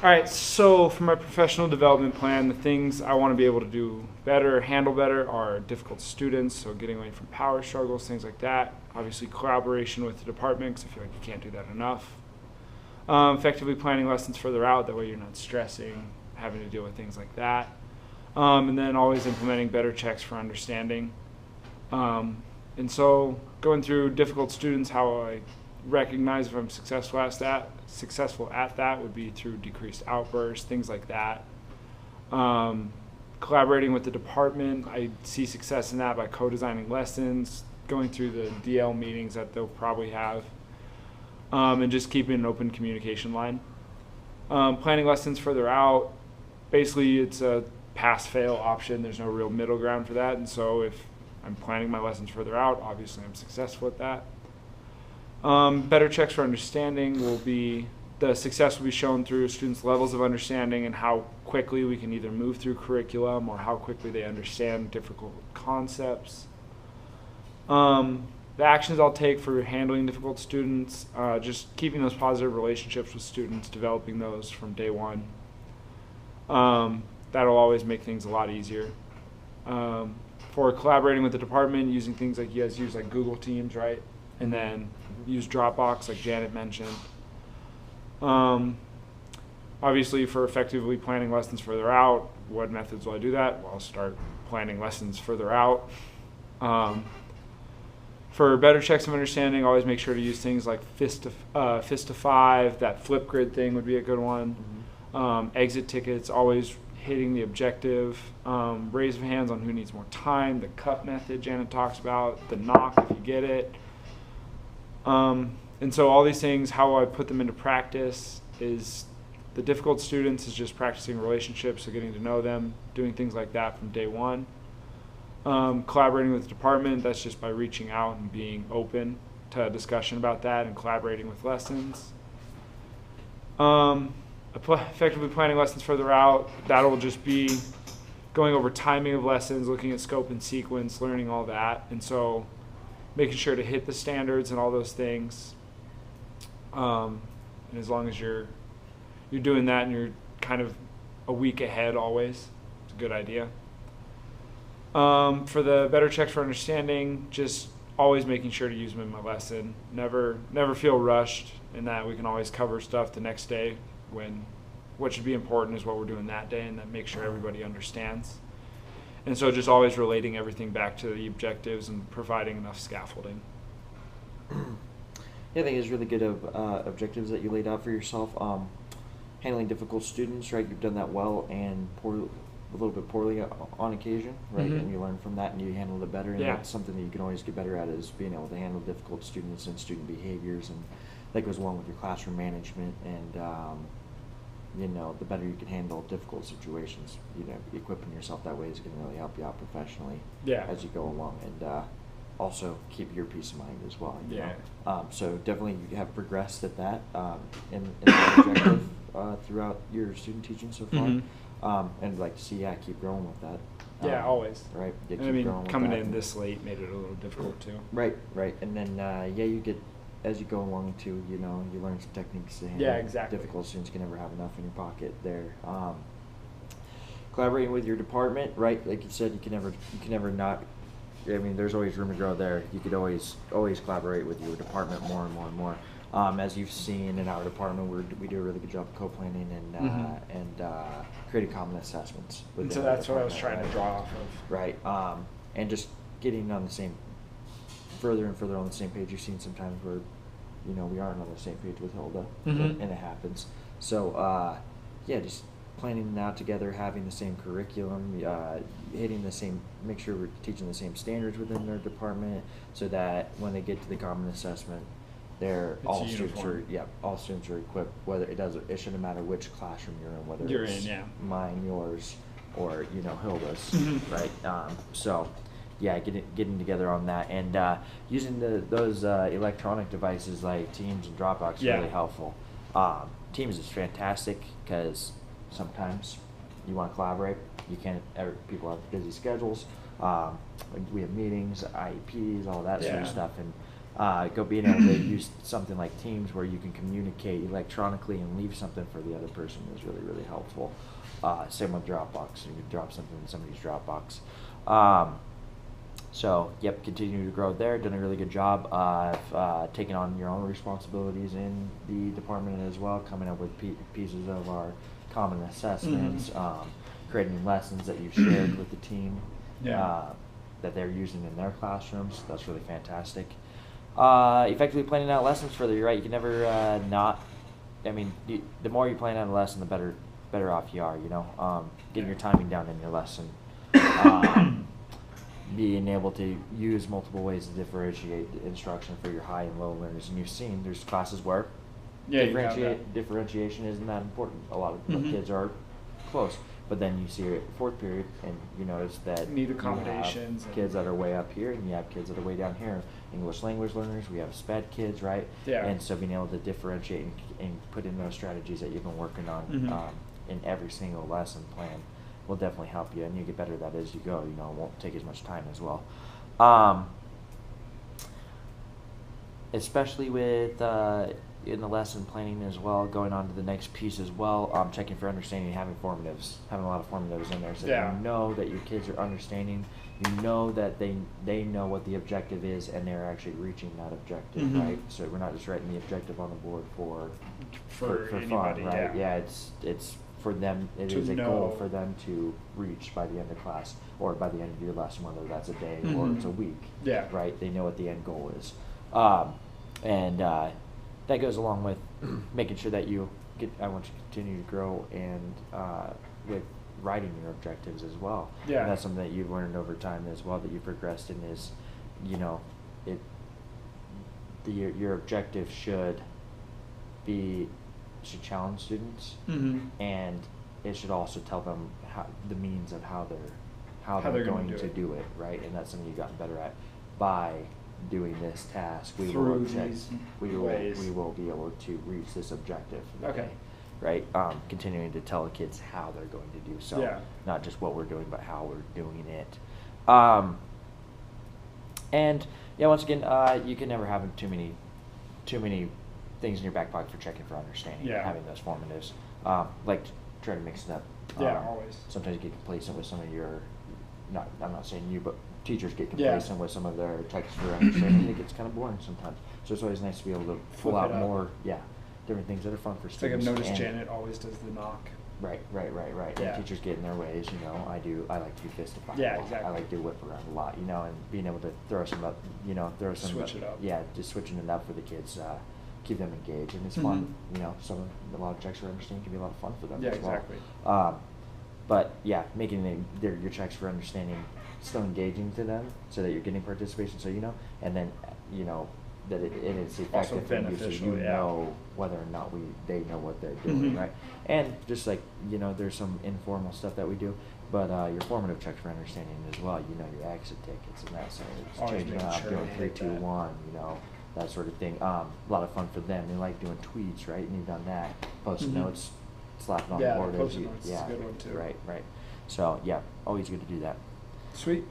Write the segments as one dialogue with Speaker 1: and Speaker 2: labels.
Speaker 1: All right, so for my professional development plan, the things I want to be able to do better, handle better, are difficult students, so getting away from power struggles, things like that. Obviously, collaboration with the department, because I feel like you can't do that enough. Effectively planning lessons further out, that way you're not stressing, having to deal with things like that. And then always implementing better checks for understanding. And so going through difficult students, how I recognize if I'm successful at that would be through decreased outbursts, things like that. Collaborating with the department, I see success in that by co-designing lessons, going through the DL meetings that they'll probably have, and just keeping an open communication line. Planning lessons further out, basically it's a pass-fail option. There's no real middle ground for that, and so if I'm planning my lessons further out, obviously I'm successful at that. Better checks for understanding will be, the success will be shown through students' levels of understanding and how quickly we can either move through curriculum or how quickly they understand difficult concepts. The actions I'll take for handling difficult students, just keeping those positive relationships with students, developing those from day one. That'll always make things a lot easier. For collaborating with the department, using things like you guys use like Google Teams, right? And then use Dropbox like Janet mentioned. Obviously, for effectively planning lessons further out, what methods will I do that? Well, I'll start planning lessons further out. For better checks of understanding, always make sure to use things like fist to five. That Flipgrid thing would be a good one. Exit tickets, always hitting the objective. Raise of hands on who needs more time. The cup method Janet talks about. The knock if you get it. And so all these things, how I put them into practice is the difficult students is just practicing relationships, so getting to know them, doing things like that from day one. Collaborating with the department, that's just by reaching out and being open to a discussion about that and collaborating with lessons. Effectively planning lessons further out, that'll just be going over timing of lessons, looking at scope and sequence, learning all that. And so making sure to hit the standards and all those things. And as long as you're doing that and you're kind of a week ahead always, it's a good idea. For the better checks for understanding, just always making sure to use them in my lesson. Never feel rushed in that we can always cover stuff the next day when what should be important is what we're doing that day, and then make sure everybody understands. And so just always relating everything back to the objectives and providing enough scaffolding.
Speaker 2: Yeah, I think it's really good objectives that you laid out for yourself. Handling difficult students, right? You've done that well and a little bit poorly on occasion, right?
Speaker 1: Mm-hmm.
Speaker 2: And you learn from that and you handle it better. And
Speaker 1: Yeah.
Speaker 2: that's something that you can always get better at, is being able to handle difficult students and student behaviors. And that goes along with your classroom management. And the better you can handle difficult situations, equipping yourself that way is going to really help you out professionally as you go along. And also keep your peace of mind as well. You know? So definitely you have progressed at that in that objective throughout your student teaching so far.
Speaker 1: Mm-hmm.
Speaker 2: And I'd like to see, keep growing with that.
Speaker 1: Always.
Speaker 2: Right. Yeah,
Speaker 1: And I mean,
Speaker 2: growing with
Speaker 1: coming
Speaker 2: that.
Speaker 1: in this late made it a little difficult too.
Speaker 2: Right. And then, you get, as you go along too, you learn some techniques to handle
Speaker 1: exactly.
Speaker 2: difficult students. You can never have enough in your pocket there. Collaborating with your department, right? Like you said, you can never not. I mean, there's always room to grow there. You could always collaborate with your department more and more and more. As you've seen in our department, we do a really good job of co-planning and creating common assessments.
Speaker 1: And so that's what I was trying to draw off of.
Speaker 2: Right. And just getting on the same, further and further on the same page. You've seen sometimes where, we aren't on the same page with Hilda,
Speaker 1: Mm-hmm.
Speaker 2: and it happens. So, just planning it out together, having the same curriculum, hitting the same, make sure we're teaching the same standards within their department, so that when they get to the common assessment, all students are equipped. Whether it shouldn't matter which classroom you're in, whether
Speaker 1: You're
Speaker 2: it's
Speaker 1: in,
Speaker 2: mine, yours, or Hilda's,
Speaker 1: Mhm.
Speaker 2: right? Getting together on that and using those electronic devices like Teams and Dropbox is really helpful. Teams is fantastic because sometimes you want to collaborate. You can't. People have busy schedules. We have meetings, IEPs, all that sort of stuff, and being able to use something like Teams where you can communicate electronically and leave something for the other person is really, really helpful. Same with Dropbox. You can drop something in somebody's Dropbox. So, yep, continue to grow there. Done a really good job of taking on your own responsibilities in the department as well, coming up with pieces of our common assessments, creating lessons that you've shared with the team that they're using in their classrooms. That's really fantastic. Effectively planning out lessons further. You're right. You can never not. I mean, the more you plan out a lesson, the better off you are. You know, getting your timing down in your lesson. Being able to use multiple ways to differentiate the instruction for your high and low learners. And you've seen there's classes where differentiation isn't that important. A lot of kids are close. But then you see it fourth period, and you notice that
Speaker 1: need accommodations.
Speaker 2: You have kids that are way up here, and you have kids that are way down here. English language learners, we have SPED kids, right?
Speaker 1: Yeah.
Speaker 2: And so being able to differentiate and put in those strategies that you've been working on in every single lesson plan will definitely help you, and you get better at that as you go. You know, it won't take as much time as well. Especially with in the lesson planning as well, going on to the next piece as well, checking for understanding, having a lot of formatives in there, so you know that your kids are understanding, you know that they know what the objective is, and they're actually reaching that objective, right? So we're not just writing the objective on the board for
Speaker 1: anybody,
Speaker 2: fun, right? Yeah, it's for them. It is a goal for them to reach by the end of class or by the end of your lesson, whether that's a day or it's a week. Yeah, right. They know what the end goal is, and that goes along with making sure that I want you to continue to grow and with writing your objectives as well. Yeah. And that's something that you've learned over time as well, that you've progressed in is, you know, your objective should challenge students, and it should also tell them the means of how they're going to do it, right? And that's something you've gotten better at by doing this task. We will be able to reach this objective. Okay. Right? Continuing to tell the kids how they're going to do so. Not just what we're doing, but how we're doing it. And once again, you can never have too many things in your back pocket for checking for understanding. Having those formatives. Like try to mix it up.
Speaker 1: Always.
Speaker 2: Sometimes you get complacent with some of your, I'm not saying you, but teachers get complacent with some of their checks for understanding. It gets kind of boring sometimes. So it's always nice to be able to pull out more, different things that are fun for students.
Speaker 1: Like I've noticed Janet always does the knock.
Speaker 2: Right. And teachers get in their ways, you know. I like to do fistify.
Speaker 1: Yeah, exactly.
Speaker 2: I like to whip around a lot, you know, and being able to throw some up, switch it up. Yeah, just switching it up for the kids, keep them engaged, and it's fun. You know, a lot of checks for understanding can be a lot of fun for them as well. Exactly. But making your checks for understanding still engaging to them, so that you're getting participation, so you know, and then you know that it is effective for you, so you know whether or not they know what they're doing, right? And just like, you know, there's some informal stuff that we do, but your formative checks for understanding as well. You know, your exit tickets and that, so it's changing up, doing 3, 2, 1, you know, that sort of thing. A lot of fun for them. They like doing tweets, right? And you've done that. Post-it notes, slapping on the board.
Speaker 1: Post-it notes is a good one too.
Speaker 2: Right. So always good to do that.
Speaker 1: Sweet.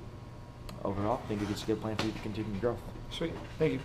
Speaker 2: Overall, I think it's a good plan for you to continue to grow.
Speaker 1: Sweet. Thank you.